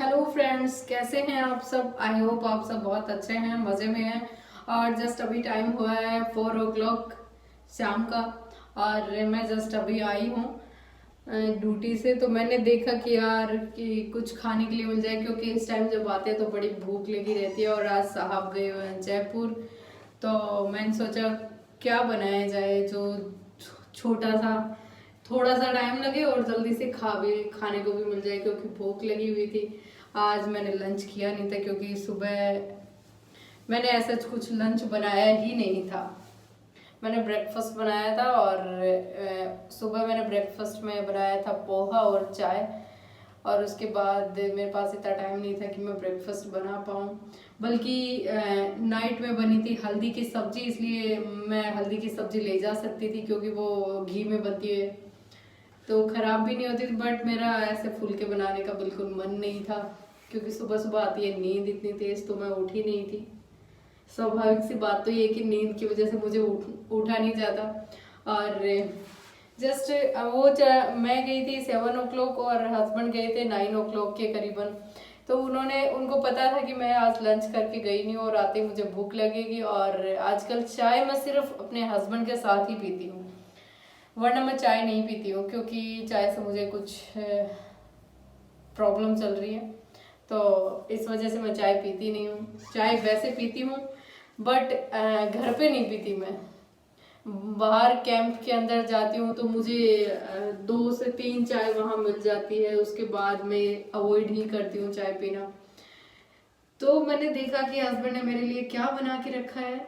Hello friends, कैसे हैं आप सब। आई होप आप सब बहुत अच्छे हैं, मज़े में हैं। और जस्ट अभी टाइम हुआ है 4 o'clock शाम का। और मैं जस्ट अभी आई हूँ ड्यूटी से। तो मैंने देखा कि यार कि कुछ खाने के लिए मिल जाए, क्योंकि इस टाइम जब आते हैं तो बड़ी भूख लगी रहती है। और आज साहब गए हुए हैं जयपुर। तो मैंने सोचा क्या बनाया जाए जो छोटा सा, थोड़ा सा टाइम लगे और जल्दी से खाने को भी मिल जाए, क्योंकि भूख लगी हुई थी। आज मैंने लंच किया नहीं था, क्योंकि सुबह मैंने ऐसा कुछ लंच बनाया ही नहीं था। मैंने ब्रेकफास्ट बनाया था, और सुबह मैंने ब्रेकफास्ट में बनाया था पोहा और चाय। और उसके बाद मेरे पास इतना टाइम नहीं था कि मैं ब्रेकफास्ट बना पाऊँ। बल्कि नाइट में बनी थी हल्दी की सब्जी, इसलिए मैं हल्दी की सब्जी ले जा सकती थी, क्योंकि वो घी में बनती है तो खराब भी नहीं होती थी। बट मेरा ऐसे फुलके बनाने का बिल्कुल मन नहीं था, क्योंकि सुबह सुबह आती है नींद इतनी तेज, तो मैं उठी नहीं थी। स्वाभाविक सी बात तो ये कि नींद की वजह से मुझे उठा नहीं जाता। और जस्ट मैं गई थी 7 o'clock और हस्बैंड गए थे 9 o'clock के करीबन। तो उनको पता था कि मैं आज लंच करके गई नहीं और आते ही मुझे भूख लगेगी। और आजकल चाय मैं सिर्फ अपने हस्बैंड के साथ ही पीती हूँ, वरना मैं चाय नहीं पीती हूँ, क्योंकि चाय से मुझे कुछ प्रॉब्लम चल रही है। तो इस वजह से मैं चाय पीती नहीं हूँ। चाय वैसे पीती हूँ, बट घर पे नहीं पीती मैं। बाहर कैंप के अंदर जाती हूँ तो मुझे 2 से 3 चाय वहाँ मिल जाती है, उसके बाद मैं अवॉइड ही करती हूँ चाय पीना। तो मैंने देखा कि हस्बैंड ने मेरे लिए क्या बना के रखा है,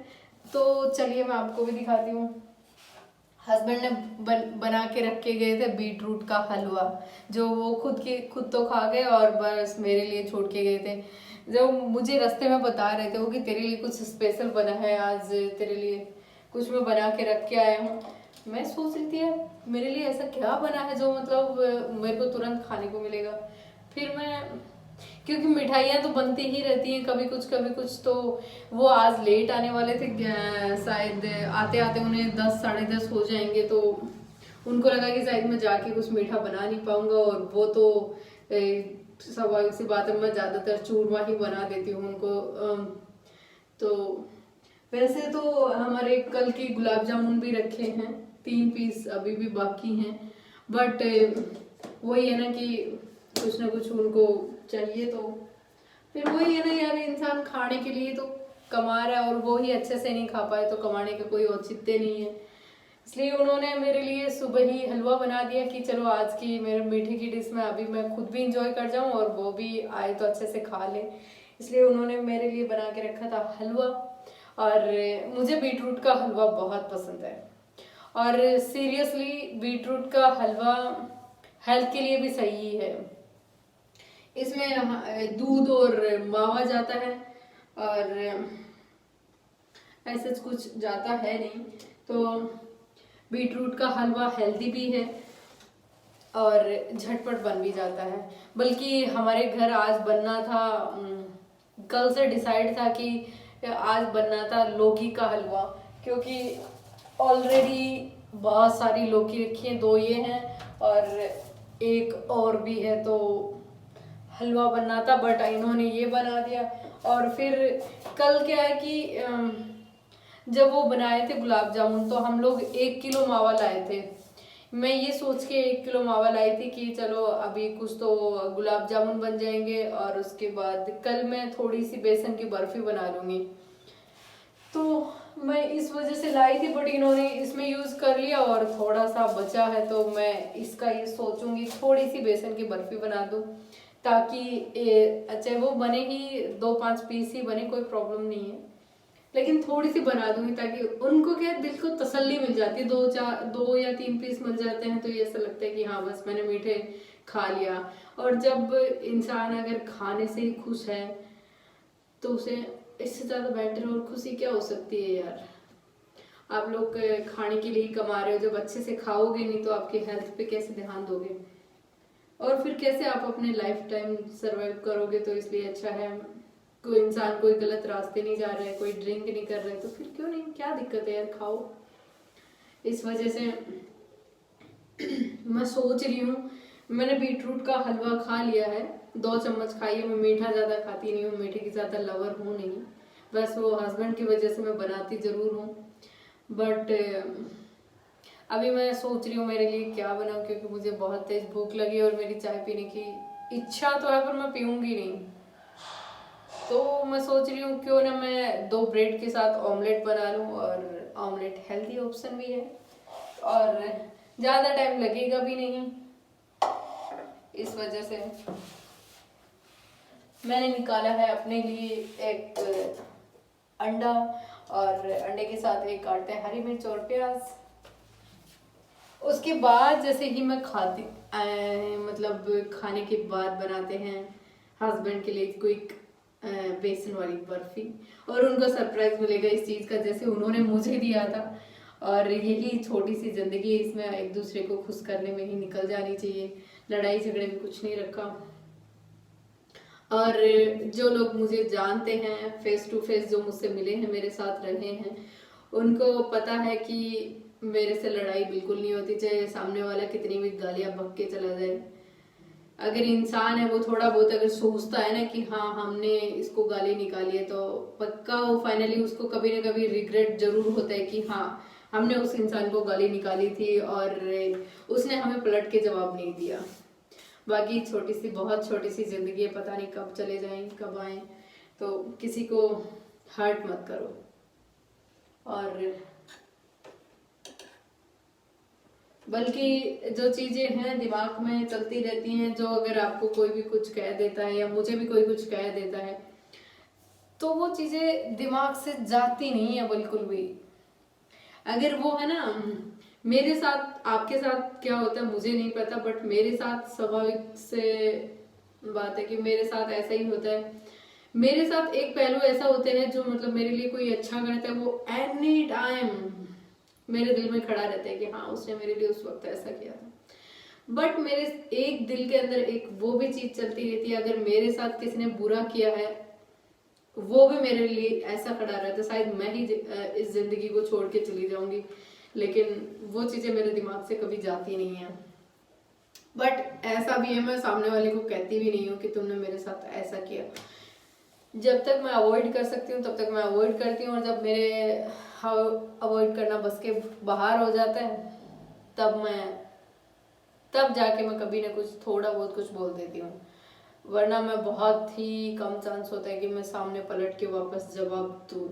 तो चलिए मैं आपको भी दिखाती हूँ। हस्बैंड ने बना के रख के गए थे बीट रूट का हलवा, जो वो खुद तो खा गए और बस मेरे लिए छोड़ के गए थे। जो मुझे रास्ते में बता रहे थे वो कि तेरे लिए कुछ स्पेशल बना है आज, तेरे लिए कुछ मैं बना के रख के आया हूँ। मैं सोच रही थी यार मेरे लिए ऐसा क्या बना है जो मतलब मेरे को तुरंत खाने को मिलेगा। फिर मैं, क्योंकि मिठाइयाँ तो बनती ही रहती हैं कभी कुछ। तो वो आज लेट आने वाले थे, शायद आते आते उन्हें 10 साढ़े 10 हो जाएंगे। तो उनको लगा कि शायद मैं जाके कुछ मीठा बना नहीं पाऊंगा, और वो तो स्वाभाविक सी बात है, मैं ज़्यादातर चूरमा ही बना देती हूँ उनको। तो वैसे तो हमारे कल के गुलाब जामुन भी रखे हैं, 3 पीस अभी भी बाकी हैं। बट वही है ना कि कुछ ना कुछ उनको चाहिए। तो फिर वही है ना यार, इंसान खाने के लिए तो कमा रहा है, और वो ही अच्छे से नहीं खा पाए तो कमाने का कोई औचित्य नहीं है। इसलिए उन्होंने मेरे लिए सुबह ही हलवा बना दिया कि चलो आज की मेरे मीठे की डिश में अभी मैं खुद भी इंजॉय कर जाऊं और वो भी आए तो अच्छे से खा ले। इसलिए उन्होंने मेरे लिए बना के रखा था हलवा। और मुझे बीटरूट का हलवा बहुत पसंद है। और सीरियसली बीटरूट का हलवा हेल्थ के लिए भी सही है। इसमें दूध और मावा जाता है, और ऐसा कुछ जाता है नहीं। तो बीटरूट का हलवा हेल्दी भी है और झटपट बन भी जाता है। बल्कि हमारे घर आज बनना था, कल से डिसाइड था कि आज बनना था लौकी का हलवा, क्योंकि ऑलरेडी बहुत सारी लौकी रखी है, 2 ये हैं और एक और भी है। तो हलवा बनना था, बट इन्होंने ये बना दिया। और फिर कल क्या है कि जब वो बनाए थे गुलाब जामुन, तो हम लोग 1 किलो मावा लाए थे। मैं ये सोच के 1 किलो मावा लाई थी कि चलो अभी कुछ तो गुलाब जामुन बन जाएंगे, और उसके बाद कल मैं थोड़ी सी बेसन की बर्फी बना लूंगी। तो मैं इस वजह से लाई थी, बट इन्होंने इसमें यूज कर लिया और थोड़ा सा बचा है, तो मैं इसका ये सोचूंगी थोड़ी सी बेसन की बर्फी बना दूं, ताकि अच्छा वो बने ही 2-5 पीस ही बने, कोई प्रॉब्लम नहीं है, लेकिन थोड़ी सी बना दूंगी ताकि उनको क्या दिल को तसल्ली मिल जाती है। 2 या 3 पीस मिल जाते हैं तो ये ऐसा लगता है कि हाँ बस मैंने मीठे खा लिया। और जब इंसान अगर खाने से ही खुश है तो उसे इससे ज्यादा बेटर और खुशी क्या हो सकती है यार। आप लोग खाने के लिए ही कमा रहे हो, जब अच्छे से खाओगे नहीं तो आपके हेल्थ पे कैसे ध्यान दोगे, और फिर कैसे आप अपने लाइफ टाइम सर्वाइव करोगे। तो इसलिए अच्छा है, कोई इंसान कोई गलत रास्ते नहीं जा रहा है, कोई ड्रिंक नहीं कर रहा है, तो फिर क्यों नहीं, क्या दिक्कत है यार, खाओ। इस वजह से मैं सोच रही हूँ, मैंने बीटरूट का हलवा खा लिया है, 2 चम्मच खाई है। मैं मीठा ज़्यादा खाती नहीं हूँ, मीठे की ज़्यादा लवर हूँ नहीं, बस वो हस्बैंड की वजह से मैं बनाती ज़रूर हूँ। बट अभी मैं सोच रही हूँ मेरे लिए क्या बनाऊँ, क्योंकि मुझे बहुत तेज भूख लगी और मेरी चाय पीने की इच्छा तो है, पर मैं पीऊँगी नहीं। तो मैं सोच रही हूँ क्यों ना मैं 2 ब्रेड के साथ ऑमलेट बना लूँ, और ऑमलेट हेल्दी ऑप्शन भी है और ज़्यादा टाइम लगेगा भी नहीं। इस वजह से मैंने निकाला है अपने लिए एक अंडा, और अंडे के साथ एक काटते हैं हरी मिर्च और प्याज। उसके बाद जैसे ही मैं खाती मतलब खाने के बाद बनाते हैं हस्बैंड के लिए क्विक बेसन वाली बर्फी, और उनको सरप्राइज मिलेगा इस चीज़ का जैसे उन्होंने मुझे दिया था। और यही छोटी सी जिंदगी है, इसमें एक दूसरे को खुश करने में ही निकल जानी चाहिए, लड़ाई झगड़े में कुछ नहीं रखा। और जो लोग मुझे जानते हैं फेस टू फेस, जो मुझसे मिले हैं, मेरे साथ रहे हैं, उनको पता है कि मेरे से लड़ाई बिल्कुल नहीं होती, चाहे सामने वाला कितनी भी गालियां बक के चला जाए। अगर इंसान है वो थोड़ा बहुत अगर सोचता है ना कि हाँ हमने इसको गाली निकाली है, तो पक्का वो फाइनली उसको कभी ना कभी रिग्रेट जरूर होता है कि हाँ हमने उस इंसान को गाली निकाली थी और उसने हमें पलट के जवाब नहीं दिया। बाकी छोटी सी, बहुत छोटी सी जिंदगी है, पता नहीं कब चले जाएं कब आए, तो किसी को हर्ट मत करो। और बल्कि जो चीजें हैं दिमाग में चलती रहती हैं, जो अगर आपको कोई भी कुछ कह देता है या मुझे भी कोई कुछ कह देता है, तो वो चीजें दिमाग से जाती नहीं है बिल्कुल भी। अगर वो है ना, मेरे साथ, आपके साथ क्या होता है मुझे नहीं पता, बट मेरे साथ स्वाभाविक से बात है कि मेरे साथ ऐसा ही होता है। मेरे साथ एक पहलू ऐसा होते हैं जो मतलब मेरे लिए कोई अच्छा करता है, वो एनी टाइम मेरे दिल में खड़ा रहता है कि हाँ उसने मेरे लिए उस वक्त ऐसा किया था। बट मेरे एक दिल के अंदर एक वो भी चीज चलती रहती है, अगर मेरे साथ किसी ने बुरा किया है वो भी मेरे लिए ऐसा खड़ा रहता है, शायद मैं ही इस जिंदगी को छोड़ के चली जाऊंगी, लेकिन वो चीजें मेरे दिमाग से कभी जाती नहीं है। बट ऐसा भी है, मैं सामने वाले को कहती भी नहीं हूँ कि तुमने मेरे साथ ऐसा किया। जब तक मैं अवॉइड कर सकती हूँ तब तक मैं अवॉइड करती हूँ, और जब मेरे अवॉइड करना बस के बाहर हो जाता है तब जाके मैं कभी ना कुछ थोड़ा बहुत कुछ बोल देती हूँ, वरना मैं बहुत ही कम चांस होता है कि मैं सामने पलट के वापस जवाब दूँ।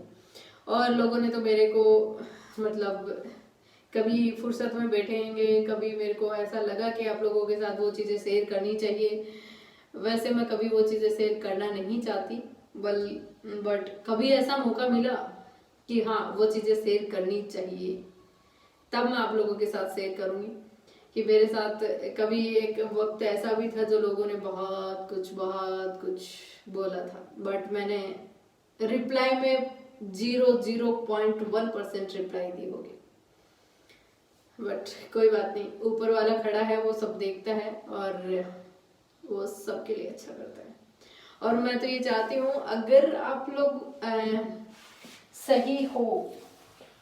और लोगों ने तो मेरे को मतलब कभी फुर्सत में बैठेंगे, कभी मेरे को ऐसा लगा कि आप लोगों के साथ वो चीज़ें शेयर करनी चाहिए, वैसे मैं कभी वो चीज़ें शेयर करना नहीं चाहती, बट कभी ऐसा मौका मिला कि हाँ वो चीज़ें शेयर करनी चाहिए, तब मैं आप लोगों के साथ शेयर करूँगी। कि मेरे साथ कभी एक वक्त ऐसा भी था जो लोगों ने बहुत कुछ बोला था, बट मैंने रिप्लाई में 0.1% रिप्लाई दी होगी। बट कोई बात नहीं, ऊपर वाला खड़ा है, वो सब देखता है और वो सबके लिए अच्छा करता है। और मैं तो ये चाहती हूँ अगर आप लोग सही हो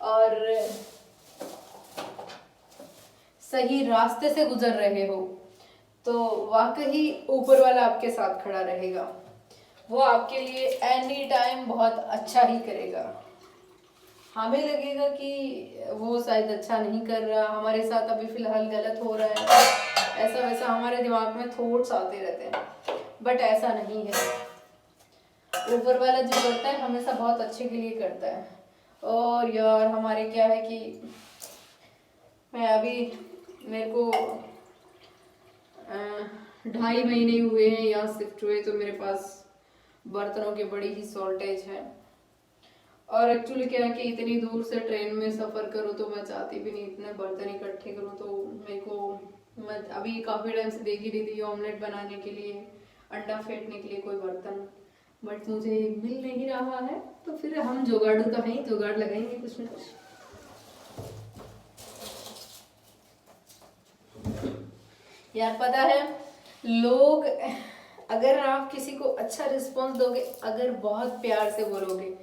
और सही रास्ते से गुजर रहे हो, तो वाकई ऊपर वाला आपके साथ खड़ा रहेगा, वो आपके लिए एनी टाइम बहुत अच्छा ही करेगा। हमें लगेगा कि वो शायद अच्छा नहीं कर रहा, हमारे साथ अभी फिलहाल गलत हो रहा है, ऐसा वैसा हमारे दिमाग में थॉट्स आते रहते हैं, बट ऐसा नहीं है। ऊपर वाला जो करता है हमेशा बहुत अच्छे के लिए करता है। और यार हमारे क्या है कि मैं अभी, मेरे को 2.5 महीने हुए हैं यहाँ शिफ्ट हुए, तो मेरे पास बर्तनों की बड़ी ही शॉर्टेज है। और एक्चुअली क्या है कि इतनी दूर से ट्रेन में सफ़र करूँ तो मैं चाहती भी नहीं इतने बर्तन इकट्ठे करूँ, तो मेरे को, मैं अभी काफ़ी टाइम से देख ही रही थी ऑमलेट बनाने के लिए, अंडा फेंटने के लिए कोई बर्तन, बट मुझे मिल नहीं रहा है, तो फिर हम जुगाड़ू तो हैं, जुगाड़ लगाएंगे कुछ ना कुछ। यार पता है, लोग, अगर आप किसी को अच्छा रिस्पॉन्स दोगे, अगर बहुत प्यार से बोलोगे,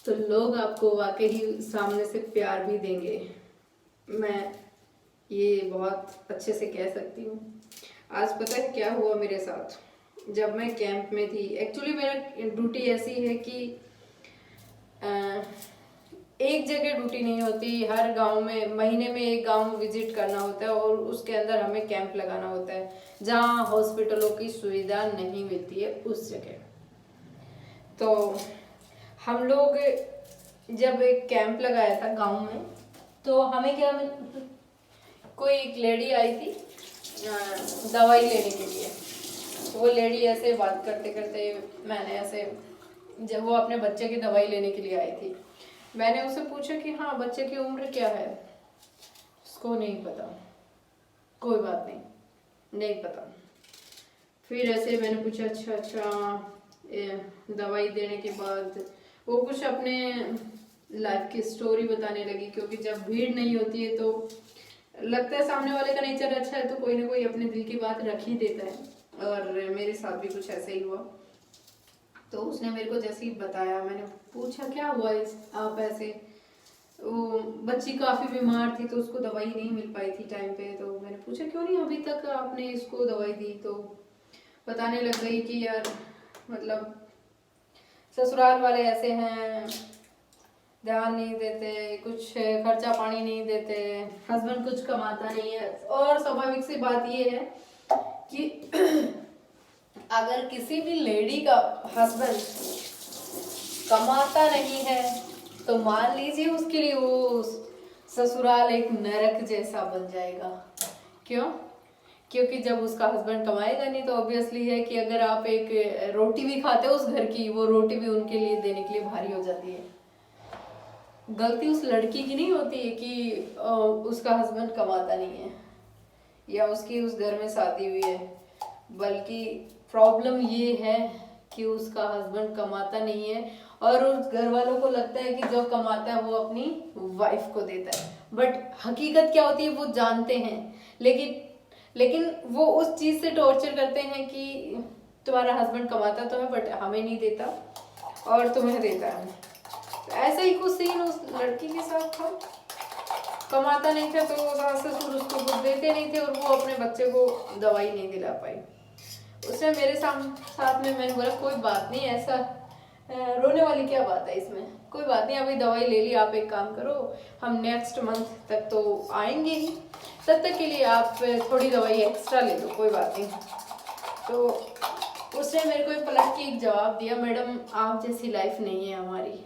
तो लोग आपको वाकई सामने से प्यार भी देंगे। मैं ये बहुत अच्छे से कह सकती हूँ। आज पता है क्या हुआ मेरे साथ? जब मैं कैंप में थी, एक्चुअली मेरा ड्यूटी ऐसी है कि अ, एक जगह ड्यूटी नहीं होती, हर गांव में महीने में एक गांव विजिट करना होता है और उसके अंदर हमें कैंप लगाना होता है जहां हॉस्पिटलों की सुविधा नहीं मिलती है उस जगह। तो हम लोग जब एक कैंप लगाया था गांव में, तो हमें क्या कोई एक लेडी आई थी दवाई लेने के लिए। वो लेडी ऐसे बात करते करते, मैंने ऐसे, जब वो अपने बच्चे की दवाई लेने के लिए आई थी, मैंने उससे पूछा कि हाँ बच्चे की उम्र क्या है। उसको नहीं पता। कोई बात नहीं, नहीं पता। फिर ऐसे मैंने पूछा अच्छा दवाई देने के बाद वो कुछ अपने लाइफ की स्टोरी बताने लगी, क्योंकि जब भीड़ नहीं होती है तो लगता है सामने वाले का नेचर अच्छा है तो कोई ना कोई अपने दिल की बात रख ही देता है। और मेरे साथ भी कुछ ऐसा ही हुआ। तो उसने मेरे को जैसे ही बताया, मैंने पूछा क्या हुआ आप ऐसे, वो बच्ची काफ़ी बीमार थी तो उसको दवाई नहीं मिल पाई थी टाइम पे। तो मैंने पूछा क्यों नहीं अभी तक आपने इसको दवाई दी, तो बताने लग गई कि यार मतलब ससुराल वाले ऐसे हैं, ध्यान नहीं देते, कुछ खर्चा पानी नहीं देते, हस्बैंड कुछ कमाता नहीं है। और स्वाभाविक सी बात ये है कि अगर किसी भी लेडी का हस्बैंड कमाता नहीं है तो मान लीजिए उसके लिए वो ससुराल एक नरक जैसा बन जाएगा। क्यों? क्योंकि जब उसका हस्बैंड कमाएगा नहीं तो ऑब्वियसली है कि अगर आप एक रोटी भी खाते हो उस घर की, वो रोटी भी उनके लिए देने के लिए भारी हो जाती है। गलती उस लड़की की नहीं होती है कि उसका हस्बैंड कमाता नहीं है या उसकी उस घर में शादी हुई है, बल्कि प्रॉब्लम ये है कि उसका हस्बैंड कमाता नहीं है और उस घर वालों को लगता है कि जो कमाता है वो अपनी वाइफ को देता है। बट हकीकत क्या होती है वो जानते हैं, लेकिन वो उस चीज़ से टॉर्चर करते हैं कि तुम्हारा हस्बैंड कमाता तो है बट हमें नहीं देता और तुम्हें देता है। तो ऐसा ही कुछ सीन उस लड़की के साथ था। कमाता नहीं था तो सास ससुर उसको कुछ देते नहीं थे और वो अपने बच्चे को दवाई नहीं दिला पाई। उसने मेरे साथ में, मैंने बोला कोई बात नहीं, ऐसा रोने वाली क्या बात है इसमें, कोई बात नहीं, अभी दवाई ले ली, आप एक काम करो, हम नेक्स्ट मंथ तक तो आएंगे ही, तब तक के लिए आप थोड़ी दवाई एक्स्ट्रा ले लो, कोई बात नहीं। तो उसने मेरे को पलट के एक जवाब दिया, मैडम आप जैसी लाइफ नहीं है हमारी।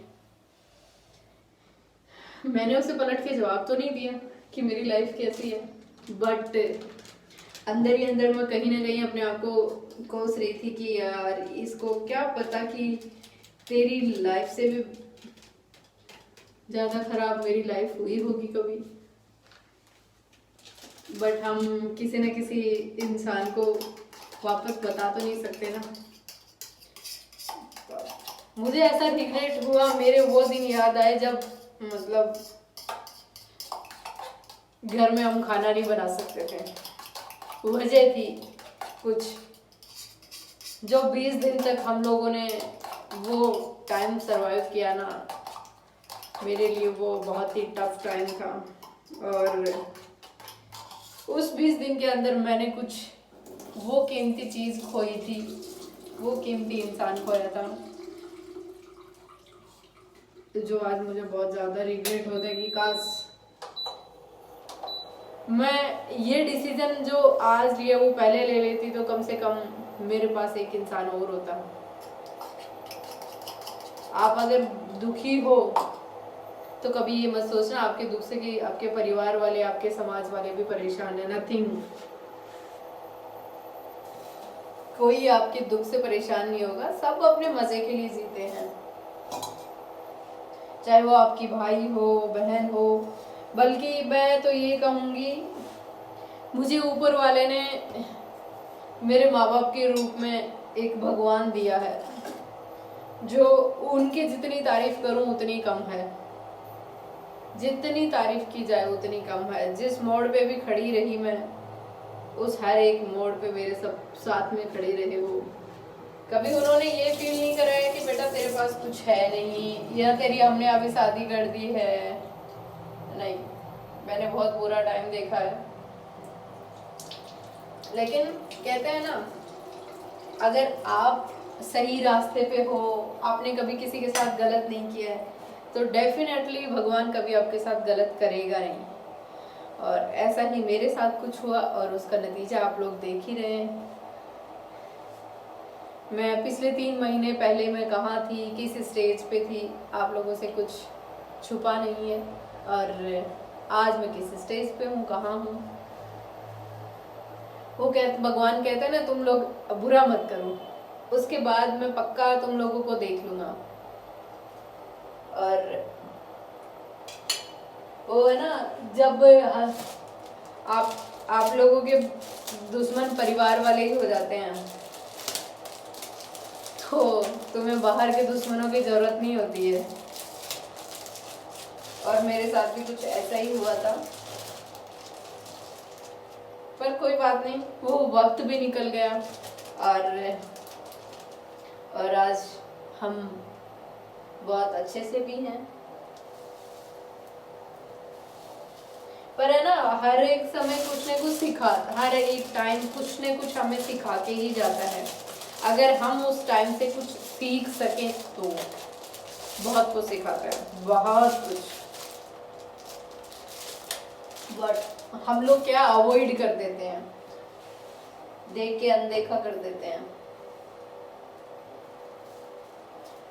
मैंने उसे पलट के जवाब तो नहीं दिया कि मेरी लाइफ कैसी है, बट अंदर ही अंदर मैं कहीं ना कहीं अपने आप को कोस रही थी कि यार इसको क्या पता कि तेरी लाइफ से भी ज्यादा खराब मेरी लाइफ हुई होगी कभी। बट हम किसी न किसी इंसान को वापस बता तो नहीं सकते ना। मुझे ऐसा रिग्रेट हुआ, मेरे वो दिन याद आए जब मतलब घर में हम खाना नहीं बना सकते थे। वजह थी कुछ, जो 20 दिन तक हम लोगों ने वो टाइम सरवाइव किया ना, मेरे लिए वो बहुत ही टफ टाइम था। और उस 20 दिन के अंदर मैंने कुछ वो कीमती चीज़ खोई थी, वो कीमती इंसान खोया था, जो आज मुझे बहुत ज़्यादा रिग्रेट होता है कि काश मैं ये डिसीजन जो आज लिया वो पहले ले लेती तो कम से कम मेरे पास एक इंसान और होता। आप अगर दुखी हो तो कभी ये मत सोचना आपके दुख से कि आपके परिवार वाले, आपके समाज वाले भी परेशान है। नथिंग, कोई आपके दुख से परेशान नहीं होगा, सब अपने मजे के लिए जीते हैं, चाहे वो आपकी भाई हो, बहन हो। बल्कि मैं तो ये कहूँगी, मुझे ऊपर वाले ने मेरे माँ बाप के रूप में एक भगवान दिया है, जो उनकी जितनी तारीफ करूँ उतनी कम है, जितनी तारीफ की जाए उतनी कम है। जिस मोड़ पे भी खड़ी रही मैं, उस हर एक मोड़ पे मेरे सब साथ में खड़े रहे वो। कभी उन्होंने ये फील नहीं कराया कि बेटा तेरे पास कुछ है नहीं या तेरी हमने अभी शादी कर दी है, नहीं। मैंने बहुत बुरा टाइम देखा है, लेकिन कहते हैं ना, अगर आप सही रास्ते पे हो, आपने कभी किसी के साथ गलत नहीं किया है, तो डेफिनेटली भगवान कभी आपके साथ गलत करेगा नहीं। और ऐसा ही मेरे साथ कुछ हुआ और उसका नतीजा आप लोग देख ही रहे हैं। मैं पिछले 3 महीने पहले मैं कहाँ थी, किस स्टेज पे थी, आप लोगों से कुछ छुपा नहीं है। और आज मैं किस स्टेज पे हूँ, कहाँ हूँ। भगवान कहते हैं ना, तुम लोग बुरा मत करो, उसके बाद मैं पक्का तुम लोगों को देख लूंगा। और वो है ना, जब आप लोगों के दुश्मन परिवार वाले ही हो जाते हैं, तो तुम्हें बाहर के दुश्मनों की जरूरत नहीं होती है। और मेरे साथ भी कुछ ऐसा ही हुआ था, पर कोई बात नहीं, वो वक्त भी निकल गया। और आज हम बहुत अच्छे से भी हैं। पर है ना, हर एक समय कुछ न कुछ हर एक टाइम कुछ न कुछ हमें सिखा के ही जाता है। अगर हम उस टाइम से कुछ सीख सकें तो बहुत कुछ सिखाता है, बहुत कुछ। बट हम लोग क्या अवॉइड कर देते हैं, देख के अनदेखा कर देते हैं।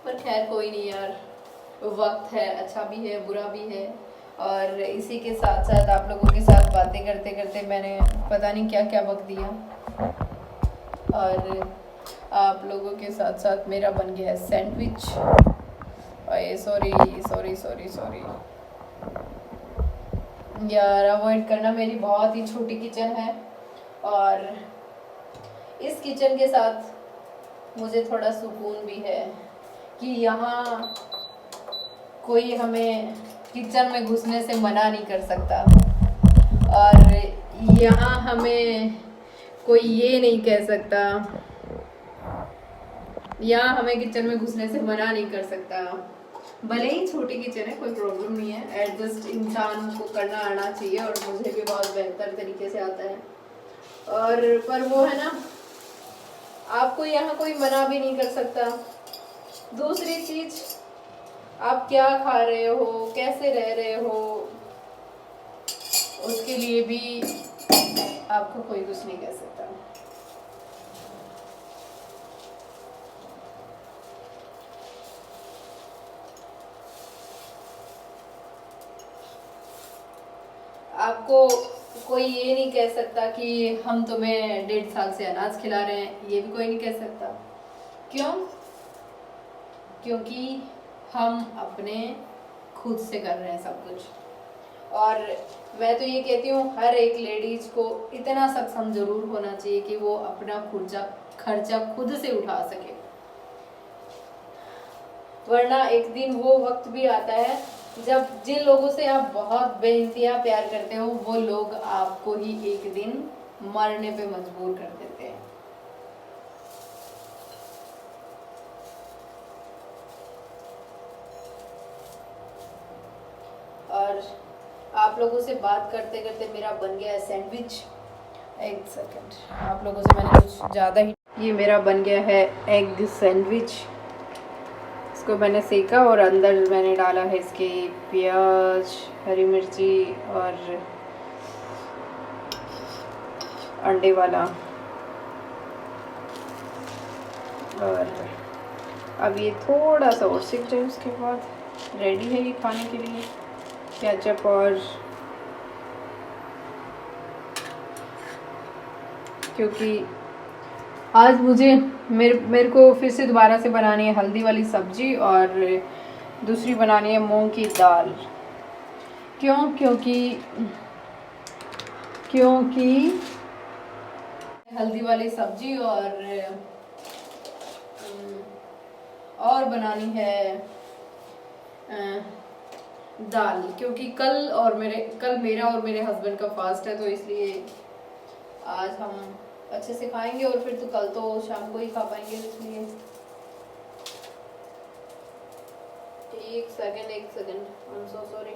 पर खैर कोई नहीं यार, वक्त है, अच्छा भी है बुरा भी है। और इसी के साथ साथ आप लोगों के साथ बातें करते करते मैंने पता नहीं क्या क्या बक दिया। और आप लोगों के साथ साथ मेरा बन गया है sandwich. Sorry sorry sorry sorry यार, अवॉइड करना। मेरी बहुत ही छोटी किचन है और इस किचन के साथ मुझे थोड़ा सुकून भी है कि यहाँ कोई हमें किचन में घुसने से मना नहीं कर सकता। और यहाँ हमें कोई ये नहीं कह सकता, यहाँ हमें किचन में घुसने से मना नहीं कर सकता। भले ही छोटी किचन है, कोई प्रॉब्लम नहीं है, एडजस्ट इंसान को करना आना चाहिए और मुझे भी बहुत बेहतर तरीके से आता है। और पर वो है ना, आपको यहाँ कोई मना भी नहीं कर सकता। दूसरी चीज, आप क्या खा रहे हो, कैसे रह रहे हो, उसके लिए भी आपको कोई कुछ नहीं कह सकता। आपको कोई ये नहीं कह सकता कि हम तुम्हें 1.5 साल से अनाज खिला रहे हैं, ये भी कोई नहीं कह सकता। क्यों? क्योंकि हम अपने खुद से कर रहे हैं सब कुछ। और मैं तो ये कहती हूँ, हर एक लेडीज को इतना सक्षम जरूर होना चाहिए कि वो अपना खर्चा खुद से उठा सके। वरना एक दिन वो वक्त भी आता है जब जिन लोगों से आप बहुत बेइंतहा प्यार करते हो, वो लोग आपको ही एक दिन मरने पे मजबूर कर देते हैं। और आप लोगों से बात करते करते मेरा बन गया है सैंडविच। एक सेकंड, आप लोगों से मैंने कुछ ज़्यादा ही, ये मेरा बन गया है एग सैंडविच। इसको मैंने सेका और अंदर मैंने डाला है इसके प्याज, हरी मिर्ची और अंडे वाला। और अब ये थोड़ा सा और सिक जाए, उसके बाद रेडी है ये खाने के लिए। केचप और क्योंकि आज मेरे को फिर से दोबारा से बनानी है हल्दी वाली सब्जी और दूसरी बनानी है मूंग की दाल। क्योंकि हल्दी वाली सब्जी और बनानी है दाल, क्योंकि कल मेरा और मेरे हस्बैंड का फास्ट है, तो इसलिए आज हम अच्छे से खाएंगे और फिर तो कल तो शाम को ही खा पाएंगे। इसलिए एक second, I am so sorry.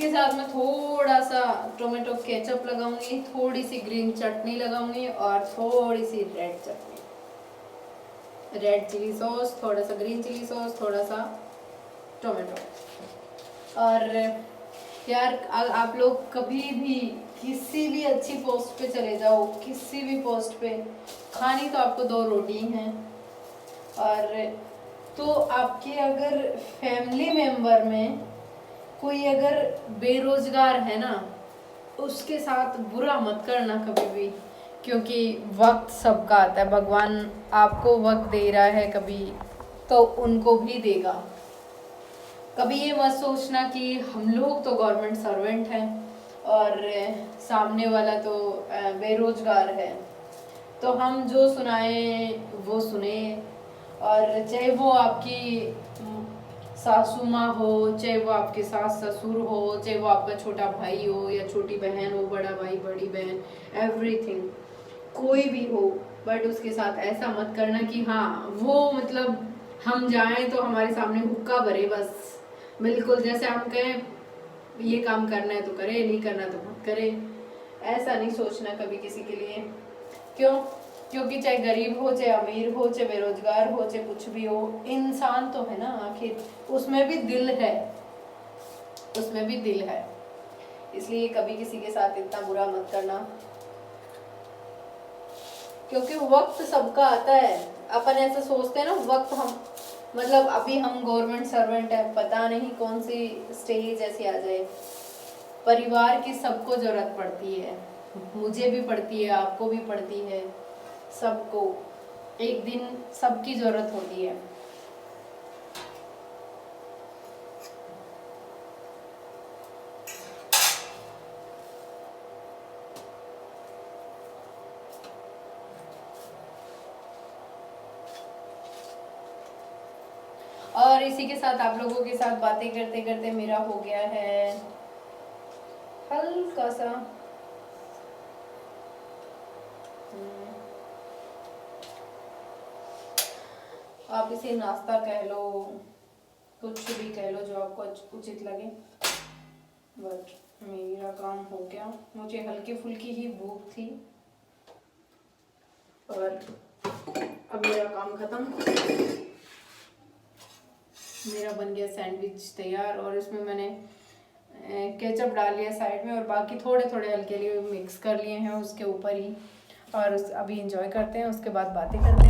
इसके साथ मैं थोड़ा सा टोमेटो केचप लगाऊंगी, थोड़ी सी ग्रीन चटनी लगाऊंगी और थोड़ी सी रेड चटनी, रेड चिली सॉस, थोड़ा सा ग्रीन चिली सॉस, थोड़ा सा टोमेटो। और यार आप लोग कभी भी किसी भी अच्छी पोस्ट पे चले जाओ, किसी भी पोस्ट पे, खानी तो आपको 2 रोटी हैं। और तो आपके अगर फैमिली मेंबर में कोई अगर बेरोजगार है ना, उसके साथ बुरा मत करना कभी भी, क्योंकि वक्त सबका आता है। भगवान आपको वक्त दे रहा है कभी, तो उनको भी देगा। कभी ये मत सोचना कि हम लोग तो गवर्नमेंट सर्वेंट हैं और सामने वाला तो बेरोजगार है, तो हम जो सुनाए वो सुने। और चाहे वो आपकी सासू माँ हो, चाहे वो आपके सास ससुर हो, चाहे वो आपका छोटा भाई हो या छोटी बहन हो, बड़ा भाई बड़ी बहन, एवरीथिंग, कोई भी हो, बट उसके साथ ऐसा मत करना कि हाँ वो मतलब हम जाएं तो हमारे सामने हुक्का भरे, बस बिल्कुल जैसे हम कहें ये काम करना है तो करे, नहीं करना तो मत करे। ऐसा नहीं सोचना कभी किसी के लिए। क्यों? क्योंकि चाहे गरीब हो, चाहे अमीर हो, चाहे बेरोजगार हो, चाहे कुछ भी हो, इंसान तो है ना आखिर, उसमें भी दिल है, उसमें भी दिल है। इसलिए कभी किसी के साथ इतना बुरा मत करना, क्योंकि वक्त सबका आता है। अपन ऐसा सोचते हैं ना, वक्त हम मतलब अभी हम गवर्नमेंट सर्वेंट है, पता नहीं कौन सी स्टेज ऐसी आ जाए। परिवार की सबको जरूरत पड़ती है, मुझे भी पड़ती है, आपको भी पड़ती है, सबको एक दिन सबकी जरूरत होती है। और इसी के साथ आप लोगों के साथ बातें करते करते मेरा हो गया है हल्का सा आप इसे नाश्ता कह लो, कुछ भी कह लो जो आपको उचित लगे, बट मेरा काम हो गया। मुझे हल्की फुल्की ही भूख थी और अब मेरा काम खत्म। मेरा बन गया सैंडविच तैयार और इसमें मैंने केचप डाल लिया साइड में और बाकी थोड़े थोड़े हल्के लिए मिक्स कर लिए हैं उसके ऊपर ही। और अभी इंजॉय करते हैं, उसके बाद बातें करते हैं।